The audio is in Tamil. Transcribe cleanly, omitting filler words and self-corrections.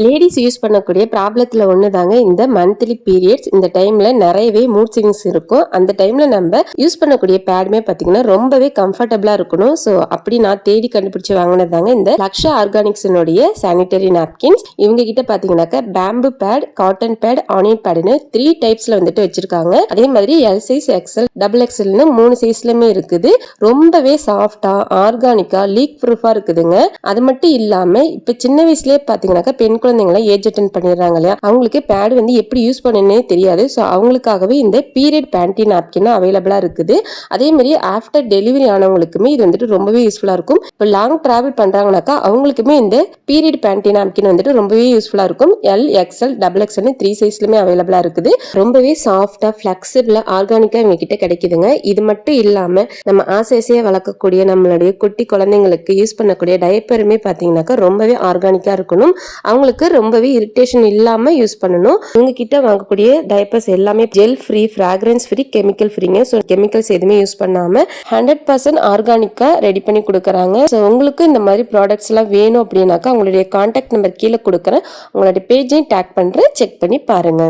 லேடிஸ் யூஸ் பண்ணக்கூடிய ப்ராப்ளத்தில் ஒன்று தாங்க இந்த மந்த்லி பீரியட்ஸ். இந்த டைமில் நிறையவே மூட் ஸ்விங்ஸ் இருக்கும். அந்த டைமில் நம்ம யூஸ் பண்ணக்கூடிய பேடுமே பார்த்தீங்கன்னா ரொம்பவே கம்ஃபர்டபுளாக இருக்கணும். ஸோ அப்படி நான் தேடி கண்டுபிடிச்சி வாங்கினது தாங்க இந்த லக்ஷா ஆர்கானிக்ஸினுடைய சானிட்டரி நாப்கின்ஸ். இவங்க கிட்ட பார்த்தீங்கன்னாக்கா bamboo pad, cotton pad, onion பேடுன்னு 3 டைப்ஸில் வந்துட்டு வச்சிருக்காங்க. அதே மாதிரி எல் சைஸ், எக்ஸ்எல், டபுள் எக்ஸ்எல்னு 3 சைஸ்லயுமே இருக்குது. ரொம்பவே சாஃப்டா, ஆர்கானிக்கா, லீக் ப்ரூஃபா இருக்குதுங்க. அது மட்டும் இல்லாம இப்ப சின்ன வயசுலயே பார்த்தீங்கன்னாக்கா பெண் குழந்தைங்களை ஏஜ் அட்டன் பண்ணிடுறாங்க இல்லையா, அவங்களுக்கு பேட் வந்து எப்படி யூஸ் பண்ணணும்னே தெரியாது. ஸோ அவங்களுக்காகவே இந்த பீரியட் பேண்டி நாப்கின் அவைலபிளா இருக்குது. அதே மாதிரி ஆஃப்டர் டெலிவரி ஆனவங்களுக்குமே இது வந்துட்டு ரொம்பவே யூஸ்ஃபுல்லா இருக்கும். இப்போ லாங் டிராவல் பண்றாங்கனாக்கா அவங்களுக்குமே இந்த பீரியட் பேண்டி நாப்கின் வந்துட்டு ரொம்பவே யூஸ்ஃபுல்லா இருக்கும். எல், எக்ஸ்எல், டபுள் எக்ஸ்எல் 3 சைஸ்லயுமே அவைலபிளா இருக்குது. ரொம்பவே சாஃப்டா, ஃபிளெக்சிபிளா, ஆர்கானிக்கா இவங்க கிட்ட கிடைக்குதுங்க. இது மட்டும் இல்லாம நம்ம ஆசையா வளர்க்கக்கூடிய நம்மளுடைய குட்டி குழந்தைங்களுக்கு யூஸ் பண்ணக்கூடிய டயப்பருமே பார்த்தீங்கன்னாக்கா ரொம்பவே ஆர்கானிக்கா இருக்கணும். அவங்களுக்கு ரொம்பவே இரிட்டேஷன் இல்லாம யூஸ் பண்ணணும். இவங்க கிட்ட வாங்கக்கூடிய டைப்பர்ஸ் எல்லாமே gel free, fragrance free, chemical ஃப்ரீங்க. ஸோ கெமிக்கல்ஸ் எதுவுமே யூஸ் பண்ணாம 100% ஆர்கானிக்கா ரெடி பண்ணி கொடுக்குறாங்க. ஸோ உங்களுக்கு இந்த மாதிரி ப்ராடக்ட்ஸ் எல்லாம் வேணும் அப்படின்னாக்கா உங்களுடைய கான்டாக்ட் நம்பர் கீழே கொடுக்குறேன். உங்களுடைய பேஜையும் டேக் பண்றேன், செக் பண்ணி பாருங்க.